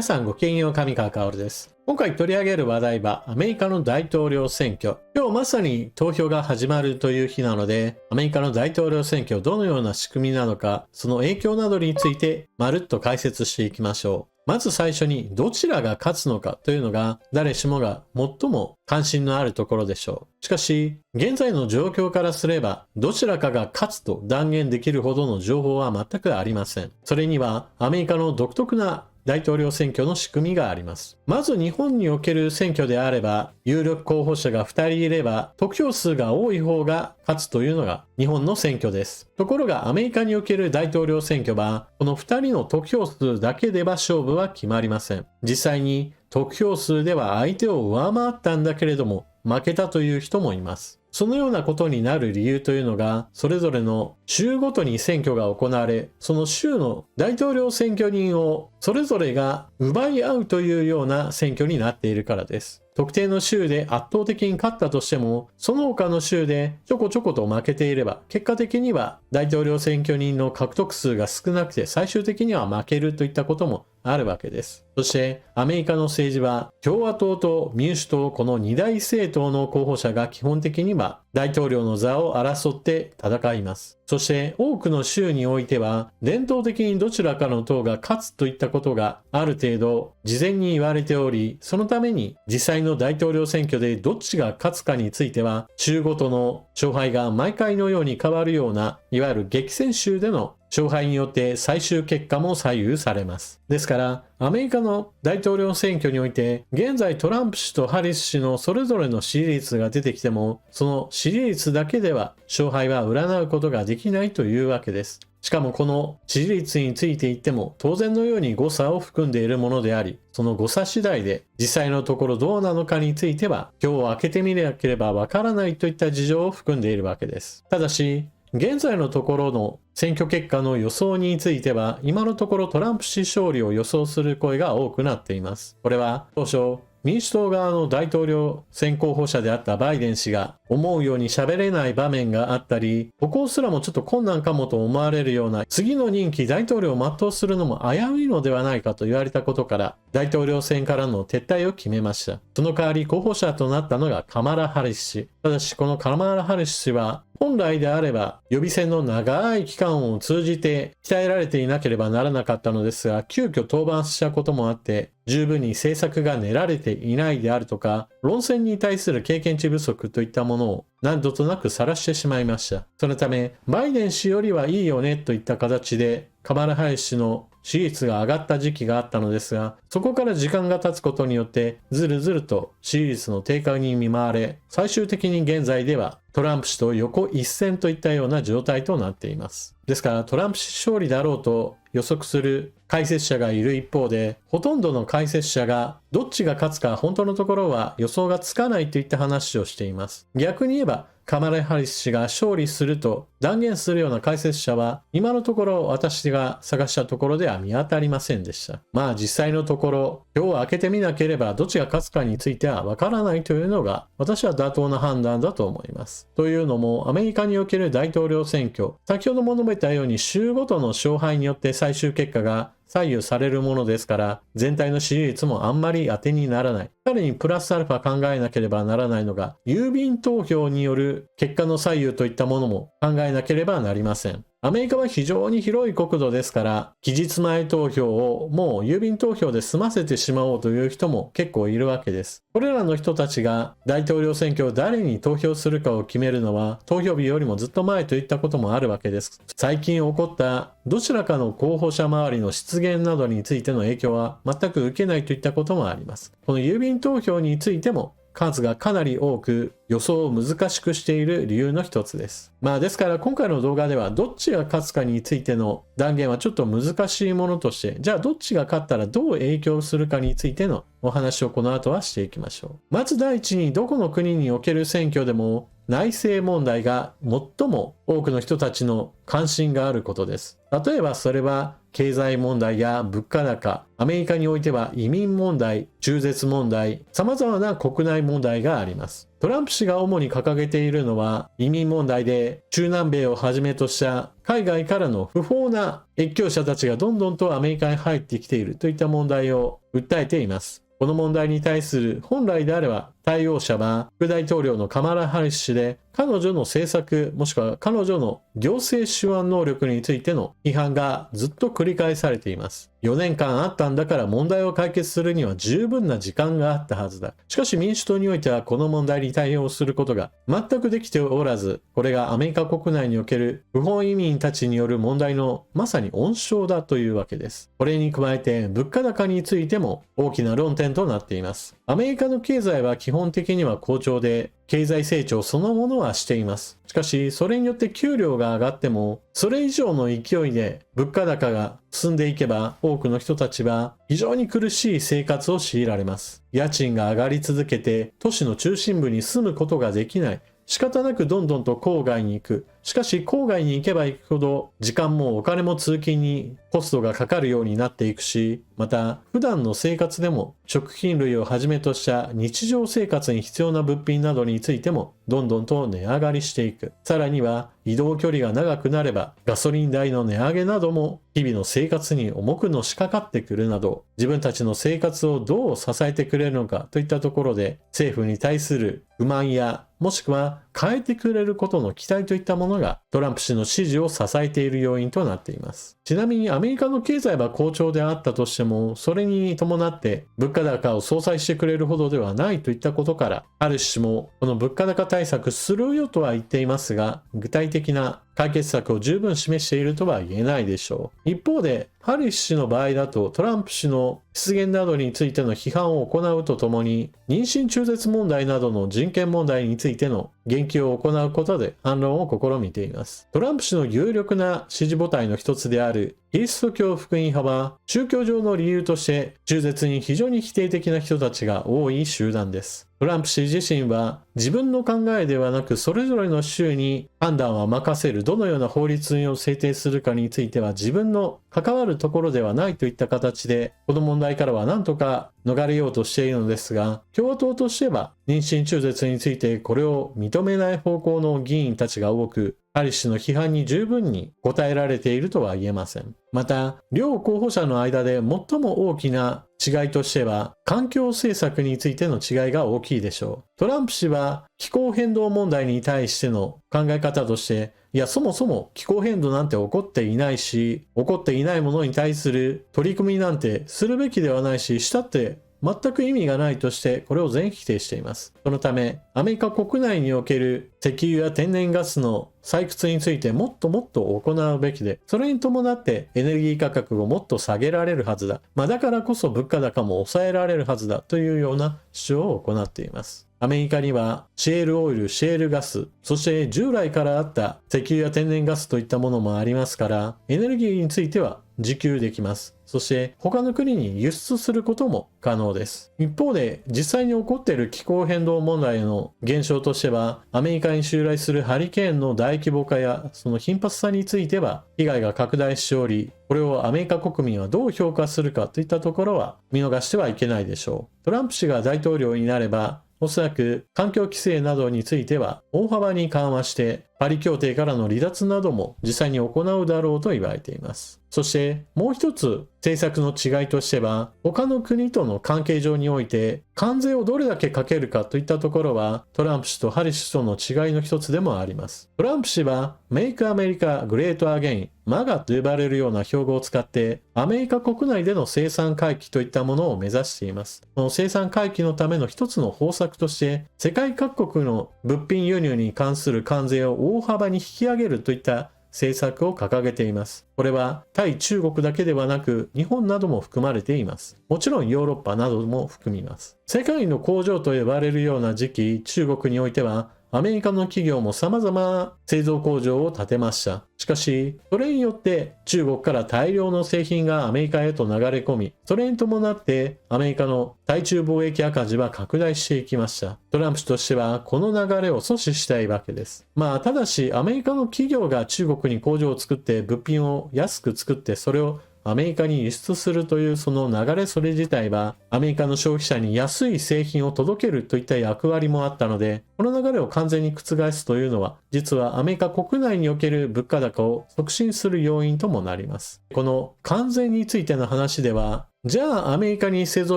皆さんごきげんよう、上川薫です。今回取り上げる話題はアメリカの大統領選挙。今日まさに投票が始まるという日なので、アメリカの大統領選挙どのような仕組みなのか、その影響などについてまるっと解説していきましょう。まず最初にどちらが勝つのかというのが誰しもが最も関心のあるところでしょう。しかし、現在の状況からすればどちらかが勝つと断言できるほどの情報は全くありません。それにはアメリカの独特な大統領選挙の仕組みがあります。まず日本における選挙であれば、有力候補者が2人いれば、得票数が多い方が勝つというのが日本の選挙です。ところがアメリカにおける大統領選挙は、この2人の得票数だけでは勝負は決まりません。実際に得票数では相手を上回ったんだけれども、負けたという人もいます。そのようなことになる理由というのが、それぞれの州ごとに選挙が行われ、その州の大統領選挙人をそれぞれが奪い合うというような選挙になっているからです。特定の州で圧倒的に勝ったとしても、その他の州でちょこちょこと負けていれば、結果的には大統領選挙人の獲得数が少なくて最終的には負けるといったこともあるわけです。そしてアメリカの政治は共和党と民主党、この二大政党の候補者が基本的には大統領の座を争って戦います。そして多くの州においては伝統的にどちらかの党が勝つといったことがある程度事前に言われており、そのために実際の大統領選挙でどっちが勝つかについては州ごとの勝敗が毎回のように変わるような、いわゆる激戦州での勝敗によって最終結果も左右されます。ですから、アメリカの大統領選挙において、現在トランプ氏とハリス氏のそれぞれの支持率が出てきても、その支持率だけでは勝敗は占うことができないというわけです。しかもこの支持率について言っても、当然のように誤差を含んでいるものであり、その誤差次第で実際のところどうなのかについては、今日を開けてみなければわからないといった事情を含んでいるわけです。ただし、現在のところの選挙結果の予想については、今のところトランプ氏勝利を予想する声が多くなっています。これは当初、民主党側の大統領選候補者であったバイデン氏が思うように喋れない場面があったり、歩行すらもちょっと困難かもと思われるような、次の任期大統領を全うするのも危ういのではないかと言われたことから、大統領選からの撤退を決めました。その代わり候補者となったのがカマラ・ハリス氏。ただしこのカマラ・ハリス氏は、本来であれば予備選の長い期間を通じて鍛えられていなければならなかったのですが、急遽登板したこともあって十分に政策が練られていないであるとか、論戦に対する経験値不足といったものを何度となく晒してしまいました。そのためバイデン氏よりはいいよねといった形でカマラ・ハリス氏の支持率が上がった時期があったのですが、そこから時間が経つことによってずるずると支持率の低下に見舞われ、最終的に現在ではトランプ氏と横一線といったような状態となっています。ですからトランプ氏勝利だろうと予測する解説者がいる一方で、ほとんどの解説者がどっちが勝つか本当のところは予想がつかないといった話をしています。逆に言えばカマラ・ハリス氏が勝利すると断言するような解説者は今のところ私が探したところでは見当たりませんでした。まあ実際のところ票を開けてみなければどっちが勝つかについてはわからないというのが私は妥当な判断だと思います。というのもアメリカにおける大統領選挙、先ほども述べたように州ごとの勝敗によって最終結果が左右されるものですから、全体の支持率もあんまり当てにならない。さらにプラスアルファ考えなければならないのが、郵便投票による結果の左右といったものも考えなければなりません。アメリカは非常に広い国土ですから、期日前投票をもう郵便投票で済ませてしまおうという人も結構いるわけです。これらの人たちが大統領選挙を誰に投票するかを決めるのは、投票日よりもずっと前といったこともあるわけです。最近起こったどちらかの候補者周りの失言などについての影響は全く受けないといったこともあります。この郵便投票についても数がかなり多く予想を難しくしている理由の一つです。ですから今回の動画ではどっちが勝つかについての断言はちょっと難しいものとして、じゃあどっちが勝ったらどう影響するかについてのお話をこの後はしていきましょう。まず第一にどこの国における選挙でも内政問題が最も多くの人たちの関心があることです。例えばそれは経済問題や物価高、アメリカにおいては移民問題、中絶問題、様々な国内問題があります。トランプ氏が主に掲げているのは移民問題で、中南米をはじめとした海外からの不法な越境者たちがどんどんとアメリカに入ってきているといった問題を訴えています。この問題に対する本来であれば対応者は副大統領のカマラ・ハリス氏で、彼女の政策もしくは彼女の行政手腕能力についての批判がずっと繰り返されています。4年間あったんだから問題を解決するには十分な時間があったはずだ。しかし民主党においてはこの問題に対応することが全くできておらず、これがアメリカ国内における不法移民たちによる問題のまさに温床だというわけです。これに加えて物価高についても大きな論点となっています。アメリカの経済は基本的には好調で、経済成長そのものはしています。しかし、それによって給料が上がっても、それ以上の勢いで物価高が進んでいけば、多くの人たちは非常に苦しい生活を強いられます。家賃が上がり続けて、都市の中心部に住むことができない。仕方なくどんどんと郊外に行く。しかし郊外に行けば行くほど時間もお金も通勤にコストがかかるようになっていくし、また普段の生活でも食品類をはじめとした日常生活に必要な物品などについてもどんどんと値上がりしていく。さらには移動距離が長くなればガソリン代の値上げなども日々の生活に重くのしかかってくるなど、自分たちの生活をどう支えてくれるのかといったところで政府に対する不満やもしくは変えてくれることの期待といったものがトランプ氏の支持を支えている要因となっています。ちなみにアメリカの経済は好調であったとしても、それに伴って物価高を相殺してくれるほどではないといったことから、ハリス氏もこの物価高対策するよとは言っていますが、具体的な解決策を十分示しているとは言えないでしょう。一方で、ハリス氏の場合だとトランプ氏の失言などについての批判を行うとともに、妊娠中絶問題などの人権問題についての言及を行うことで反論を試みています。トランプ氏の有力な支持母体の一つであるキリスト教福音派は宗教上の理由として中絶に非常に否定的な人たちが多い集団です。トランプ氏自身は自分の考えではなくそれぞれの州に判断は任せる、どのような法律を制定するかについては自分の関わるところではないといった形でこの問題からは何とか逃れようとしているのですが、共和党としては妊娠中絶についてこれを認めない方向の議員たちが多く、ハリス氏の批判に十分に応えられているとは言えません。また、両候補者の間で最も大きな違いとしては、環境政策についての違いが大きいでしょう。トランプ氏は気候変動問題に対しての考え方として、いや、そもそも気候変動なんて起こっていないし、起こっていないものに対する取り組みなんてするべきではないし、したって全く意味がないとしてこれを全否定しています。そのためアメリカ国内における石油や天然ガスの採掘についてもっともっと行うべきで、それに伴ってエネルギー価格をもっと下げられるはずだ。だからこそ物価高も抑えられるはずだというような主張を行っています。アメリカにはシェールオイル、シェールガス、そして従来からあった石油や天然ガスといったものもありますから、エネルギーについては自給できます。そして他の国に輸出することも可能です。一方で実際に起こっている気候変動問題の現象としては、アメリカに襲来するハリケーンの大規模化やその頻発さについては被害が拡大しており、これをアメリカ国民はどう評価するかといったところは見逃してはいけないでしょう。トランプ氏が大統領になれば、おそらく環境規制などについては大幅に緩和してパリ協定からの離脱なども実際に行うだろうと言われています。そしてもう一つ政策の違いとしては、他の国との関係上において関税をどれだけかけるかといったところはトランプ氏とハリス氏との違いの一つでもあります。トランプ氏はメイクアメリカグレートアゲイン、MAGA と呼ばれるような標語を使ってアメリカ国内での生産回帰といったものを目指しています。この生産回帰のための一つの方策として世界各国の物品輸入に関する関税を大幅に引き上げるといった政策を掲げています。これは対中国だけではなく日本なども含まれています。もちろんヨーロッパなども含みます。世界の工場と呼ばれるような時期、中国においてはアメリカの企業も様々製造工場を建てました。しかし、それによって中国から大量の製品がアメリカへと流れ込み、それに伴ってアメリカの対中貿易赤字は拡大していきました。トランプ氏としてはこの流れを阻止したいわけです。ただしアメリカの企業が中国に工場を作って物品を安く作ってそれをアメリカに輸出するというその流れそれ自体はアメリカの消費者に安い製品を届けるといった役割もあったので、この流れを完全に覆すというのは実はアメリカ国内における物価高を促進する要因ともなります。この関税についての話では、じゃあアメリカに製造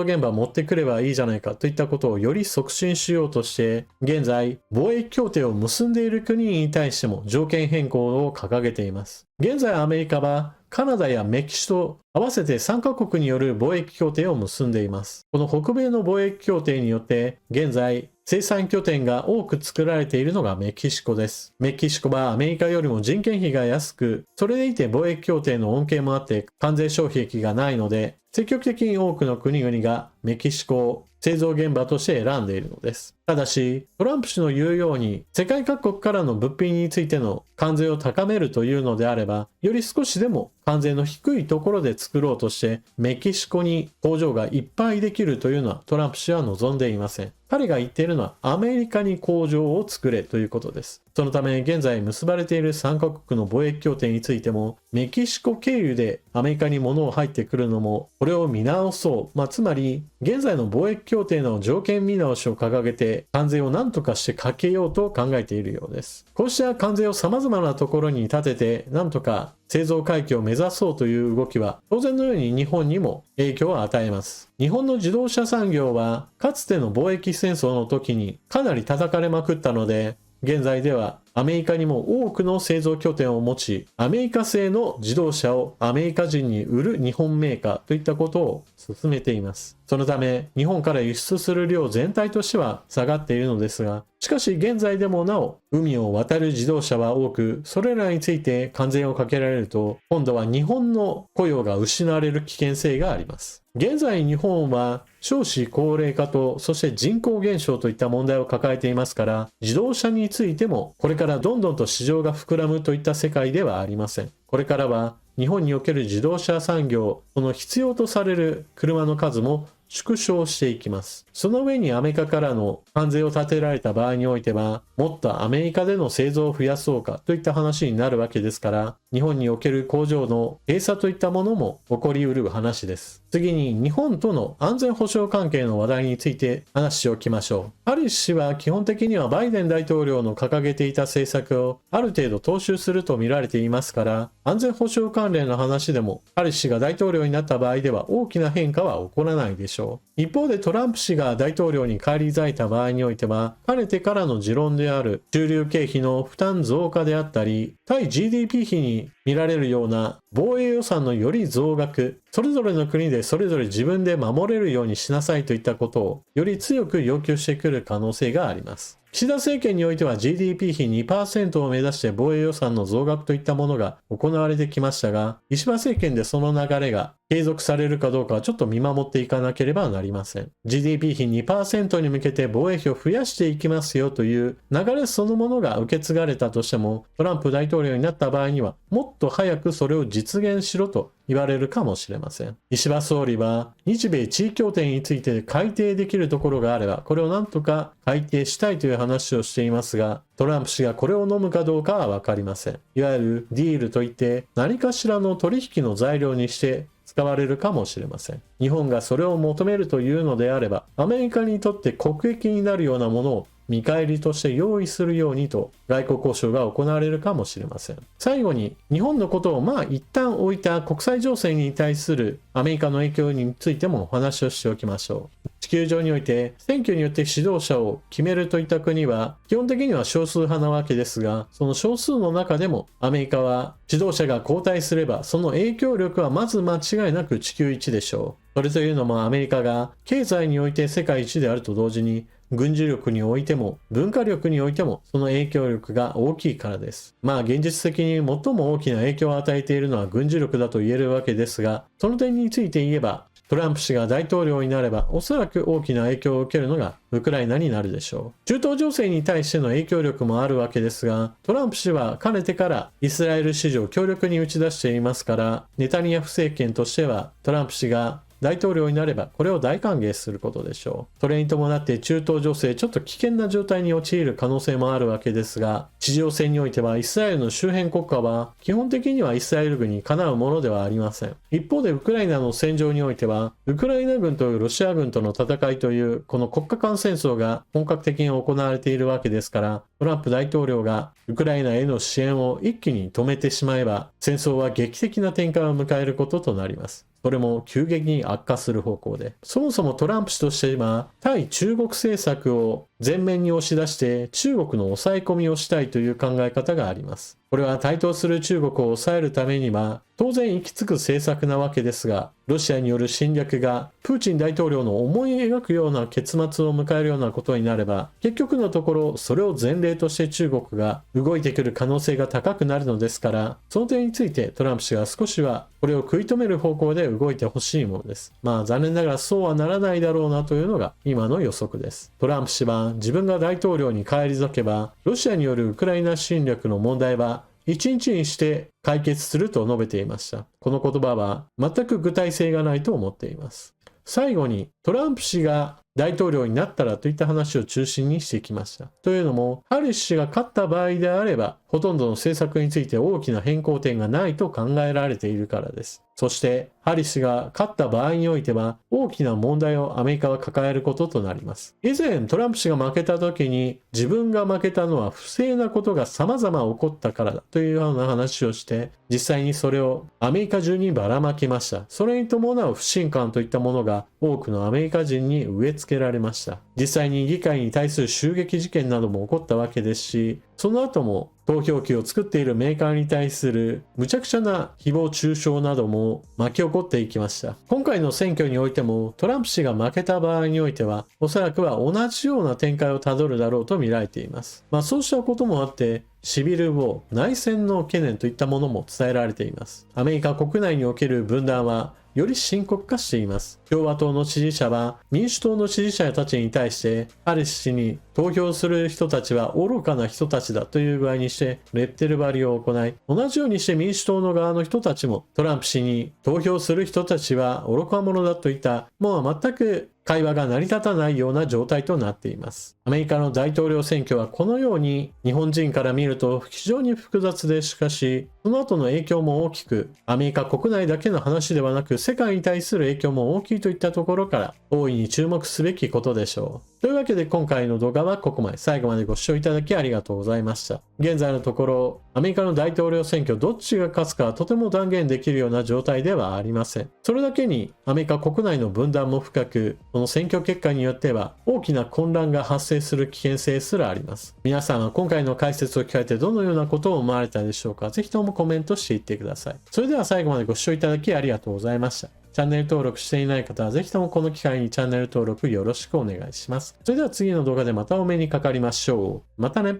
現場を持ってくればいいじゃないかといったことをより促進しようとして現在貿易協定を結んでいる国に対しても条件変更を掲げています。現在アメリカはカナダやメキシコ合わせて3カ国による貿易協定を結んでいます。この北米の貿易協定によって現在生産拠点が多く作られているのがメキシコです。メキシコはアメリカよりも人件費が安く、それでいて貿易協定の恩恵もあって関税障壁がないので、積極的に多くの国々がメキシコを製造現場として選んでいるのです。ただし、トランプ氏の言うように世界各国からの物品についての関税を高めるというのであれば、より少しでも関税の低いところで作ろうとしてメキシコに工場がいっぱいできるというのはトランプ氏は望んでいません。彼が言っているのはアメリカに工場を作れということです。そのため現在結ばれている3カ国の貿易協定についてもメキシコ経由でアメリカに物を入ってくるのもこれを見直そう。つまり現在の貿易協定の条件見直しを掲げて関税を何とかしてかけようと考えているようです。こうした関税を様々なところに立てて何とか製造回帰を目指そうという動きは当然のように日本にも影響を与えます。日本の自動車産業はかつての貿易戦争の時にかなり叩かれまくったので、現在ではアメリカにも多くの製造拠点を持ち、アメリカ製の自動車をアメリカ人に売る日本メーカーといったことを進めています。そのため日本から輸出する量全体としては下がっているのですが、しかし現在でもなお海を渡る自動車は多く、それらについて関税をかけられると今度は日本の雇用が失われる危険性があります。現在日本は少子高齢化とそして人口減少といった問題を抱えていますから、自動車についてもこれからどんどんと市場が膨らむといった世界ではありません。これからは日本における自動車産業、その必要とされる車の数も縮小していきます。その上にアメリカからの関税を立てられた場合においては、もっとアメリカでの製造を増やそうかといった話になるわけですから、日本における工場の閉鎖といったものも起こりうる話です。次に日本との安全保障関係の話題について話しておきましょう。ハリス氏は基本的にはバイデン大統領の掲げていた政策をある程度踏襲すると見られていますから、安全保障関連の話でもハリス氏が大統領になった場合では大きな変化は起こらないでしょう。一方でトランプ氏が大統領に返り咲いた場合においては、かねてからの持論である駐留経費の負担増加であったり、対 GDP 比に見られるような防衛予算のより増額、それぞれの国でそれぞれ自分で守れるようにしなさいといったことをより強く要求してくる可能性があります。岸田政権においては GDP 比 2% を目指して防衛予算の増額といったものが行われてきましたが、石破政権でその流れが継続されるかどうかはちょっと見守っていかなければなりません。GDP 比 2% に向けて防衛費を増やしていきますよという流れそのものが受け継がれたとしても、トランプ大統領になった場合にはもっと早くそれを実現しろと言われるかもしれません。石破総理は日米地位協定について改定できるところがあればこれを何とか改定したいという話をしていますが、トランプ氏がこれを飲むかどうかは分かりません。いわゆるディールといって何かしらの取引の材料にして使われるかもしれません。日本がそれを求めるというのであれば、アメリカにとって国益になるようなものを見返りとして用意するようにと外交交渉が行われるかもしれません。最後に日本のことを一旦置いた国際情勢に対するアメリカの影響についてもお話をしておきましょう。地球上において選挙によって指導者を決めるといった国は基本的には少数派なわけですが、その少数の中でもアメリカは指導者が交代すればその影響力はまず間違いなく地球一でしょう。それというのもアメリカが経済において世界一であると同時に軍事力においても文化力においてもその影響力が大きいからです。現実的に最も大きな影響を与えているのは軍事力だと言えるわけですが、その点について言えばトランプ氏が大統領になれば、おそらく大きな影響を受けるのがウクライナになるでしょう。中東情勢に対しての影響力もあるわけですが、トランプ氏はかねてからイスラエル支持を強力に打ち出していますから、ネタニヤフ政権としてはトランプ氏が大統領になればこれを大歓迎することでしょう。それに伴って中東情勢ちょっと危険な状態に陥る可能性もあるわけですが、地上戦においてはイスラエルの周辺国家は基本的にはイスラエル軍にかなうものではありません。一方でウクライナの戦場においてはウクライナ軍とロシア軍との戦いというこの国家間戦争が本格的に行われているわけですから、トランプ大統領がウクライナへの支援を一気に止めてしまえば戦争は劇的な展開を迎えることとなります。それも急激に悪化する方向で。そもそもトランプ氏としては対中国政策を前面に押し出して中国の抑え込みをしたいという考え方があります。これは台頭する中国を抑えるためには当然行き着く政策なわけですが、ロシアによる侵略がプーチン大統領の思い描くような結末を迎えるようなことになれば、結局のところそれを前例として中国が動いてくる可能性が高くなるのですから、その点についてトランプ氏が少しはこれを食い止める方向で動いてほしいものです。残念ながらそうはならないだろうなというのが今の予測です。トランプ氏は自分が大統領に返り咲けば、ロシアによるウクライナ侵略の問題は一日にして解決すると述べていました。この言葉は全く具体性がないと思っています。最後にトランプ氏が大統領になったらといった話を中心にしてきました。というのも、ハリス氏が勝った場合であれば、ほとんどの政策について大きな変更点がないと考えられているからです。そして、ハリス氏が勝った場合においては、大きな問題をアメリカは抱えることとなります。以前、トランプ氏が負けた時に、自分が負けたのは不正なことが様々起こったからだというような話をして、実際にそれをアメリカ中にばらまきました。それに伴う不信感といったものが多くのアメリカ人に植え付けられました。実際に議会に対する襲撃事件なども起こったわけですし、その後も投票機を作っているメーカーに対する無茶苦茶な誹謗中傷なども巻き起こっていきました。今回の選挙においてもトランプ氏が負けた場合においてはおそらくは同じような展開をたどるだろうと見られています。そうしたこともあってシビルウォー、内戦の懸念といったものも伝えられています。アメリカ国内における分断はより深刻化しています。共和党の支持者は民主党の支持者たちに対してハリス氏に投票する人たちは愚かな人たちだという具合にしてレッテル貼りを行い、同じようにして民主党の側の人たちもトランプ氏に投票する人たちは愚か者だといったもう全く会話が成り立たないような状態となっています。アメリカの大統領選挙はこのように日本人から見ると非常に複雑で、しかしその後の影響も大きく、アメリカ国内だけの話ではなく世界に対する影響も大きいといったところから大いに注目すべきことでしょう。というわけで今回の動画はここまで。最後までご視聴いただきありがとうございました。現在のところアメリカの大統領選挙どっちが勝つかはとても断言できるような状態ではありません。それだけにアメリカ国内の分断も深く、この選挙結果によっては大きな混乱が発生する危険性すらあります。皆さんは今回の解説を聞かれてどのようなことを思われたでしょうか。ぜひともコメントしていってください。それでは最後までご視聴いただきありがとうございました。チャンネル登録していない方はぜひともこの機会にチャンネル登録よろしくお願いします。それでは次の動画でまたお目にかかりましょう。またね。